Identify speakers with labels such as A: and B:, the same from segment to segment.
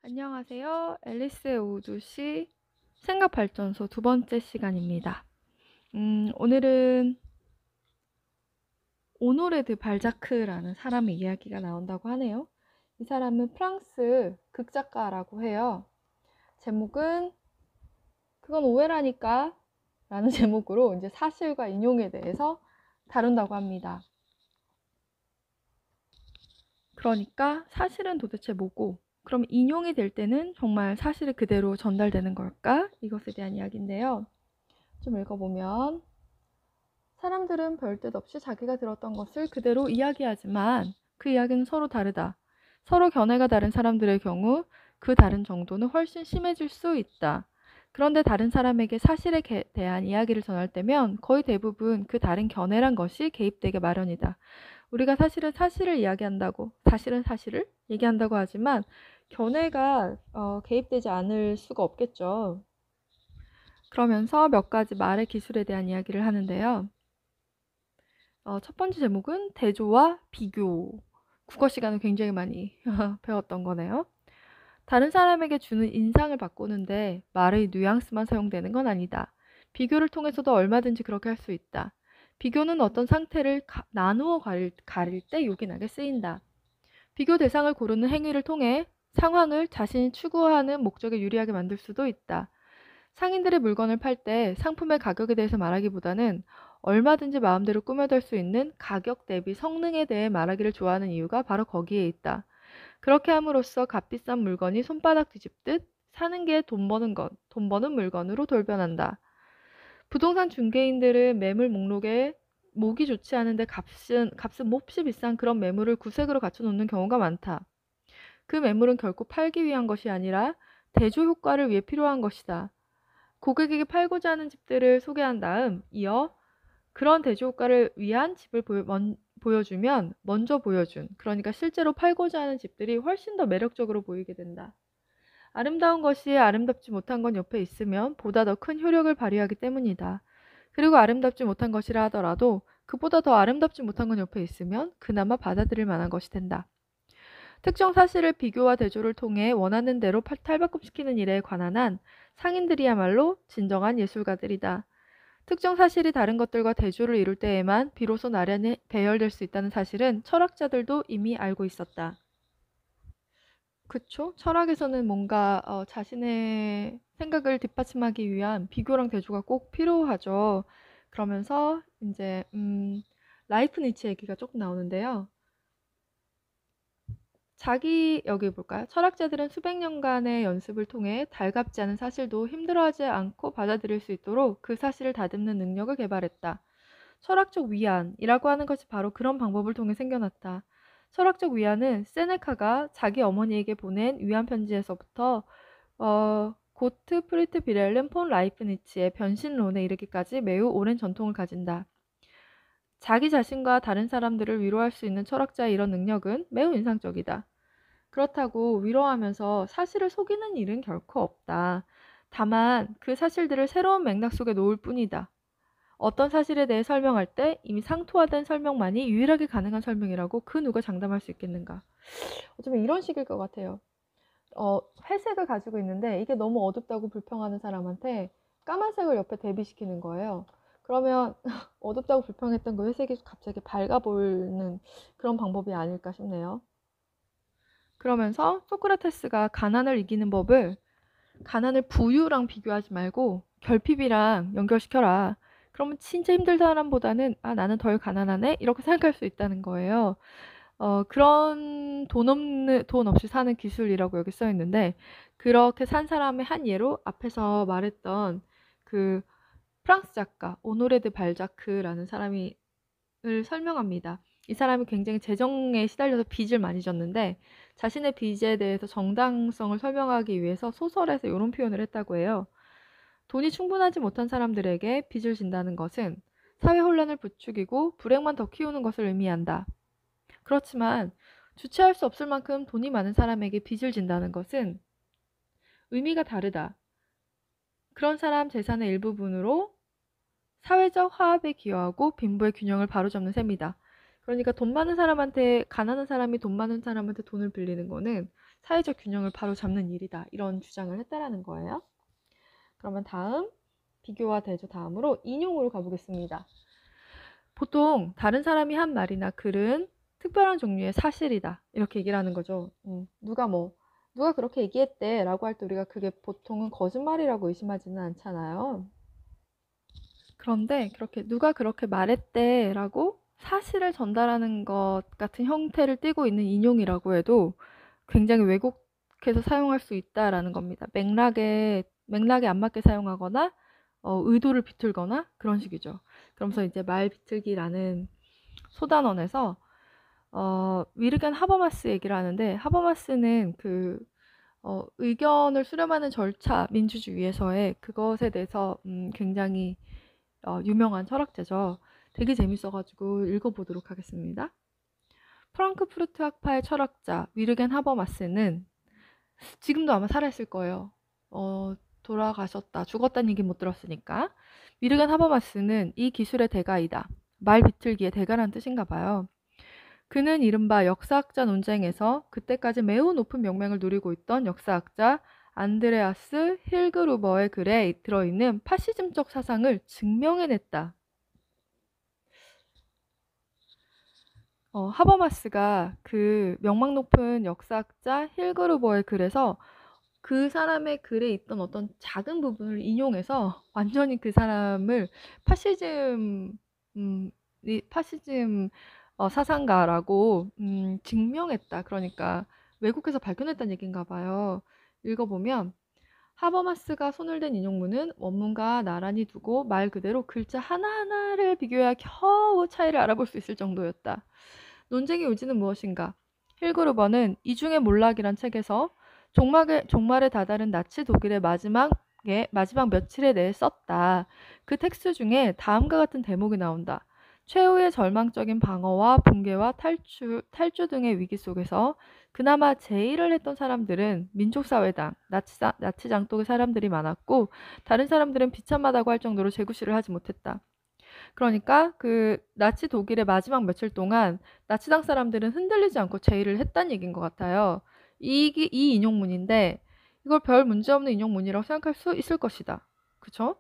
A: 안녕하세요. 앨리스의 우주시 생각발전소 두 번째 시간입니다. 오늘은 오노레드 발자크라는 사람의 이야기가 나온다고 하네요. 이 사람은 프랑스 극작가라고 해요. 제목은 그건 오해라니까 라는 제목으로 이제 사실과 인용에 대해서 다룬다고 합니다. 그러니까 사실은 도대체 뭐고, 그럼 인용이 될 때는 정말 사실이 그대로 전달되는 걸까? 이것에 대한 이야기인데요. 좀 읽어보면 사람들은 별뜻 없이 자기가 들었던 것을 그대로 이야기하지만 그 이야기는 서로 다르다. 서로 견해가 다른 사람들의 경우 그 다른 정도는 훨씬 심해질 수 있다. 그런데 다른 사람에게 사실에 대한 이야기를 전할 때면 거의 대부분 그 다른 견해란 것이 개입되게 마련이다. 우리가 사실은 사실을 이야기한다고, 사실은 사실을 얘기한다고 하지만 견해가 개입되지 않을 수가 없겠죠. 그러면서 몇 가지 말의 기술에 대한 이야기를 하는데요. 첫 번째 제목은 대조와 비교. 국어 시간을 굉장히 많이 배웠던 거네요. 다른 사람에게 주는 인상을 바꾸는데 말의 뉘앙스만 사용되는 건 아니다. 비교를 통해서도 얼마든지 그렇게 할 수 있다. 비교는 어떤 상태를 나누어 가릴 때 요긴하게 쓰인다. 비교 대상을 고르는 행위를 통해 상황을 자신이 추구하는 목적에 유리하게 만들 수도 있다. 상인들의 물건을 팔 때 상품의 가격에 대해서 말하기보다는 얼마든지 마음대로 꾸며댈 수 있는 가격 대비 성능에 대해 말하기를 좋아하는 이유가 바로 거기에 있다. 그렇게 함으로써 값비싼 물건이 손바닥 뒤집듯 사는 게 돈 버는 물건으로 돌변한다. 부동산 중개인들은 매물 목록에 목이 좋지 않은데 값은 몹시 비싼 그런 매물을 구색으로 갖춰놓는 경우가 많다. 그 매물은 결코 팔기 위한 것이 아니라 대조 효과를 위해 필요한 것이다. 고객에게 팔고자 하는 집들을 소개한 다음 이어 그런 대조 효과를 위한 집을 보여주면 먼저 보여준, 그러니까 실제로 팔고자 하는 집들이 훨씬 더 매력적으로 보이게 된다. 아름다운 것이 아름답지 못한 건 옆에 있으면 보다 더 큰 효력을 발휘하기 때문이다. 그리고 아름답지 못한 것이라 하더라도 그보다 더 아름답지 못한 건 옆에 있으면 그나마 받아들일 만한 것이 된다. 특정 사실을 비교와 대조를 통해 원하는 대로 탈바꿈시키는 일에 관한 한 상인들이야말로 진정한 예술가들이다. 특정 사실이 다른 것들과 대조를 이룰 때에만 비로소 나란히 배열될 수 있다는 사실은 철학자들도 이미 알고 있었다. 그쵸? 철학에서는 뭔가 자신의 생각을 뒷받침하기 위한 비교랑 대조가 꼭 필요하죠. 그러면서 이제 라이프니츠 얘기가 조금 나오는데요. 여기 볼까요? 철학자들은 수백 년간의 연습을 통해 달갑지 않은 사실도 힘들어하지 않고 받아들일 수 있도록 그 사실을 다듬는 능력을 개발했다. 철학적 위안이라고 하는 것이 바로 그런 방법을 통해 생겨났다. 철학적 위안은 세네카가 자기 어머니에게 보낸 위안 편지에서부터 고트 프리트 비렐름 폰 라이프니츠의 변신론에 이르기까지 매우 오랜 전통을 가진다. 자기 자신과 다른 사람들을 위로할 수 있는 철학자의 이런 능력은 매우 인상적이다. 그렇다고 위로하면서 사실을 속이는 일은 결코 없다. 다만 그 사실들을 새로운 맥락 속에 놓을 뿐이다. 어떤 사실에 대해 설명할 때 이미 상투화된 설명만이 유일하게 가능한 설명이라고 그 누가 장담할 수 있겠는가. 어쩌면 이런 식일 것 같아요. 회색을 가지고 있는데 이게 너무 어둡다고 불평하는 사람한테 까만색을 옆에 대비시키는 거예요. 그러면 어둡다고 불평했던 그 회색이 갑자기 밝아 보이는 그런 방법이 아닐까 싶네요. 그러면서 소크라테스가 가난을 이기는 법을 가난을 부유랑 비교하지 말고 결핍이랑 연결시켜라. 그러면 진짜 힘든 사람보다는 나는 덜 가난하네 이렇게 생각할 수 있다는 거예요. 그런 돈 없이 사는 기술이라고 여기 써 있는데 그렇게 산 사람의 한 예로 앞에서 말했던 그 프랑스 작가 오노레드 발자크라는 사람을 설명합니다. 이 사람이 굉장히 재정에 시달려서 빚을 많이 졌는데 자신의 빚에 대해서 정당성을 설명하기 위해서 소설에서 이런 표현을 했다고 해요. 돈이 충분하지 못한 사람들에게 빚을 진다는 것은 사회 혼란을 부추기고 불행만 더 키우는 것을 의미한다. 그렇지만 주체할 수 없을 만큼 돈이 많은 사람에게 빚을 진다는 것은 의미가 다르다. 그런 사람 재산의 일부분으로 사회적 화합에 기여하고 빈부의 균형을 바로잡는 셈이다. 그러니까 돈 많은 사람한테 가난한 사람이 돈 많은 사람한테 돈을 빌리는 거는 사회적 균형을 바로잡는 일이다. 이런 주장을 했다라는 거예요. 그러면 다음 비교와 대조 다음으로 인용으로 가보겠습니다. 보통 다른 사람이 한 말이나 글은 특별한 종류의 사실이다. 이렇게 얘기를 하는 거죠. 누가 그렇게 얘기했대 라고 할 때 우리가 그게 보통은 거짓말이라고 의심하지는 않잖아요. 그런데 누가 그렇게 말했대 라고 사실을 전달하는 것 같은 형태를 띠고 있는 인용이라고 해도 굉장히 왜곡해서 사용할 수 있다라는 겁니다. 맥락에 안 맞게 사용하거나 의도를 비틀거나 그런 식이죠. 그러면서 이제 말 비틀기라는 소단원에서 위르겐 하버마스 얘기를 하는데, 하버마스는 의견을 수렴하는 절차, 민주주의에서의 그것에 대해서 굉장히 유명한 철학자죠. 되게 재밌어가지고 읽어보도록 하겠습니다. 프랑크푸르트 학파의 철학자 위르겐 하버마스는 지금도 아마 살아있을 거예요. 돌아가셨다, 죽었다는 얘기 못 들었으니까. 위르겐 하버마스는 이 기술의 대가이다. 말 비틀기의 대가란 뜻인가 봐요. 그는 이른바 역사학자 논쟁에서 그때까지 매우 높은 명명을 누리고 있던 역사학자 안드레아스 힐그루버의 글에 들어있는 파시즘적 사상을 증명해냈다. 하버마스가 그 명망 높은 역사학자 힐그루버의 글에서 그 사람의 글에 있던 어떤 작은 부분을 인용해서 완전히 그 사람을 파시즘 사상가라고 증명했다. 그러니까 외국에서 발견했다는 얘기인가 봐요. 읽어보면 하버마스가 손을 댄 인용문은 원문과 나란히 두고 말 그대로 글자 하나하나를 비교해야 겨우 차이를 알아볼 수 있을 정도였다. 논쟁의 요지는 무엇인가? 힐그루버는 이중의 몰락이란 책에서 종말에 다다른 나치 독일의 마지막 며칠에 대해 썼다. 그 텍스트 중에 다음과 같은 대목이 나온다. 최후의 절망적인 방어와 붕괴와 탈주 등의 위기 속에서 그나마 제의를 했던 사람들은 민족사회당, 나치 장독의 사람들이 많았고 다른 사람들은 비참하다고 할 정도로 재구시를 하지 못했다. 그러니까 그 나치 독일의 마지막 며칠 동안 나치당 사람들은 흔들리지 않고 제의를 했다는 얘기인 것 같아요. 이 인용문인데 이걸 별 문제 없는 인용문이라고 생각할 수 있을 것이다. 그쵸?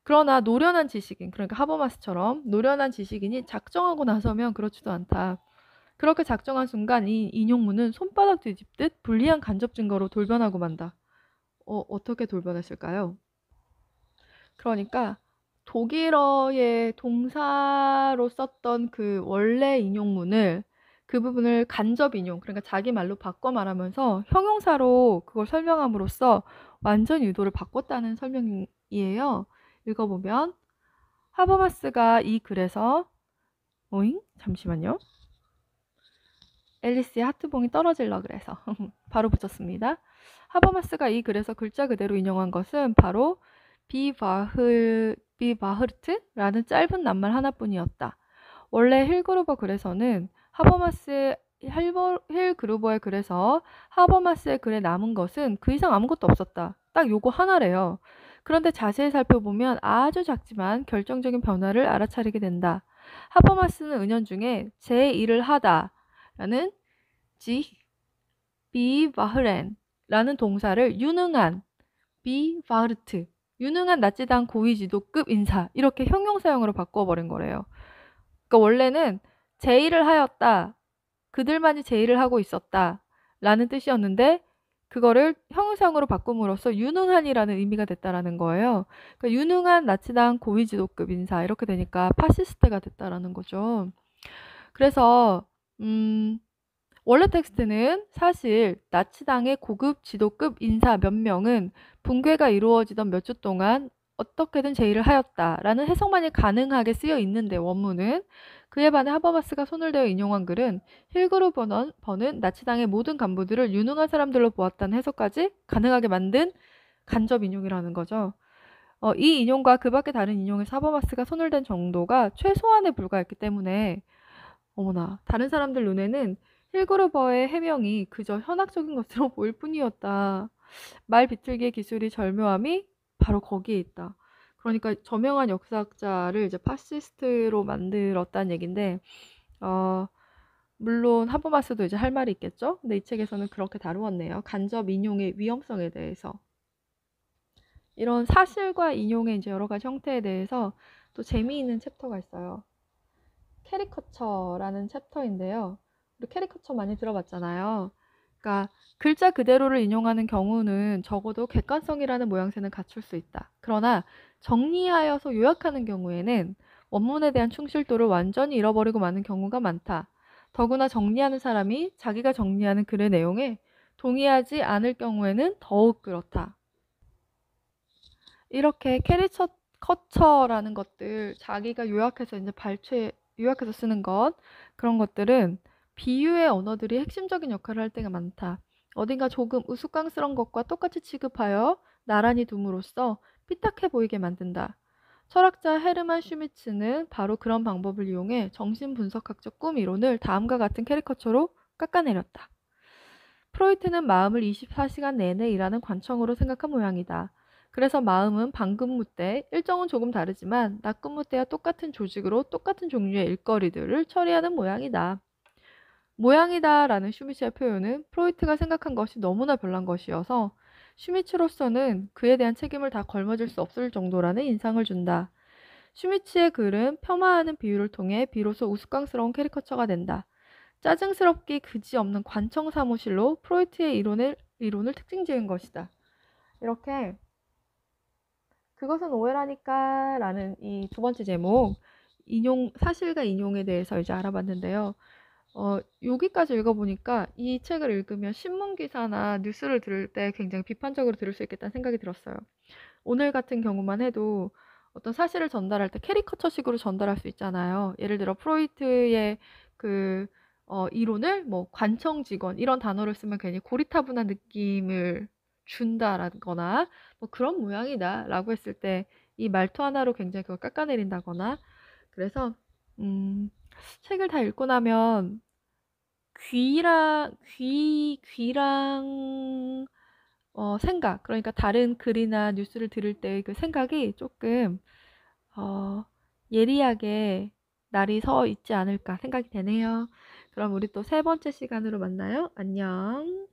A: 그러나 노련한 지식인, 그러니까 하버마스처럼 노련한 지식인이 작정하고 나서면 그렇지도 않다. 그렇게 작정한 순간 이 인용문은 손바닥 뒤집듯 불리한 간접 증거로 돌변하고 만다. 어떻게 돌변했을까요? 그러니까 독일어의 동사로 썼던 그 원래 인용문을 그 부분을 간접 인용, 그러니까 자기 말로 바꿔 말하면서 형용사로 그걸 설명함으로써 완전 의도를 바꿨다는 설명이에요. 읽어보면 하버마스가 이 글에서 잠시만요. 앨리스의 하트봉이 떨어질라 그래서 바로 붙였습니다. 하버마스가 이 글에서 글자 그대로 인용한 것은 바로 비바흐르트라는 짧은 낱말 하나뿐이었다. 원래 힐그루버 글에서는 힐그루버의 글에서 하버마스의 글에 남은 것은 그 이상 아무것도 없었다. 딱 요거 하나래요. 그런데 자세히 살펴보면 아주 작지만 결정적인 변화를 알아차리게 된다. 하버마스는 은연중에 제 일을 하다라는 비바흐렌라는 동사를 유능한 비바흐르트, 유능한 나치당 고위 지도급 인사, 이렇게 형용사형으로 바꿔버린 거래요. 그러니까 원래는 제의를 하였다, 그들만이 제의를 하고 있었다 라는 뜻이었는데 그거를 형용사형으로 바꿈으로써 유능한이라는 의미가 됐다라는 거예요. 그러니까 유능한 나치당 고위 지도급 인사, 이렇게 되니까 파시스트가 됐다라는 거죠. 그래서 원래 텍스트는 사실 나치당의 고급 지도급 인사 몇 명은 붕괴가 이루어지던 몇 주 동안 어떻게든 제의를 하였다라는 해석만이 가능하게 쓰여 있는데, 원문은 그에 반해 하버마스가 손을 대어 인용한 글은 힐그루버는 나치당의 모든 간부들을 유능한 사람들로 보았다는 해석까지 가능하게 만든 간접 인용이라는 거죠. 이 인용과 그 밖에 다른 인용에서 하버마스가 손을 댄 정도가 최소한에 불과했기 때문에 어머나, 다른 사람들 눈에는 힐그루버의 해명이 그저 현학적인 것으로 보일 뿐이었다. 말 비틀기의 기술이 절묘함이 바로 거기에 있다. 그러니까 저명한 역사학자를 이제 파시스트로 만들었다는 얘긴데, 물론 하버마스도 이제 할 말이 있겠죠? 근데 이 책에서는 그렇게 다루었네요. 간접 인용의 위험성에 대해서. 이런 사실과 인용의 이제 여러 가지 형태에 대해서 또 재미있는 챕터가 있어요. 캐리커처라는 챕터인데요. 우리 캐리커처 많이 들어봤잖아요. 그러니까 글자 그대로를 인용하는 경우는 적어도 객관성이라는 모양새는 갖출 수 있다. 그러나 정리하여서 요약하는 경우에는 원문에 대한 충실도를 완전히 잃어버리고 마는 경우가 많다. 더구나 정리하는 사람이 자기가 정리하는 글의 내용에 동의하지 않을 경우에는 더욱 그렇다. 이렇게 캐리커처라는 것들, 자기가 요약해서 이제 요약해서 쓰는 것, 그런 것들은 비유의 언어들이 핵심적인 역할을 할 때가 많다. 어딘가 조금 우스꽝스러운 것과 똑같이 취급하여 나란히 둠으로써 삐딱해 보이게 만든다. 철학자 헤르만 슈미츠는 바로 그런 방법을 이용해 정신분석학적 꿈 이론을 다음과 같은 캐리커처로 깎아내렸다. 프로이트는 마음을 24시간 내내 일하는 관청으로 생각한 모양이다. 그래서 마음은 방근무 때 일정은 조금 다르지만 낮근무 때와 똑같은 조직으로 똑같은 종류의 일거리들을 처리하는 모양이다. 모양이다 라는 슈미츠의 표현은 프로이트가 생각한 것이 너무나 별난 것이어서 슈미츠로서는 그에 대한 책임을 다 걸머질 수 없을 정도라는 인상을 준다. 슈미츠의 글은 폄하하는 비유를 통해 비로소 우스꽝스러운 캐리커처가 된다. 짜증스럽기 그지없는 관청 사무실로 프로이트의 이론을 특징 지은 것이다. 이렇게 그것은 오해라니까 라는 이 두 번째 제목, 사실과 인용에 대해서 이제 알아봤는데요. 여기까지 읽어보니까 이 책을 읽으면 신문기사나 뉴스를 들을 때 굉장히 비판적으로 들을 수 있겠다는 생각이 들었어요. 오늘 같은 경우만 해도 어떤 사실을 전달할 때 캐리커처식으로 전달할 수 있잖아요. 예를 들어 프로이트의 그 이론을 뭐 관청 직원 이런 단어를 쓰면 괜히 고리타분한 느낌을 준다라거나 뭐 그런 모양이다 라고 했을 때 이 말투 하나로 굉장히 그걸 깎아내린다거나 그래서 책을 다 읽고 나면 귀랑 생각, 그러니까 다른 글이나 뉴스를 들을 때 그 생각이 조금 예리하게 날이 서 있지 않을까 생각이 되네요. 그럼 우리 또 세 번째 시간으로 만나요. 안녕.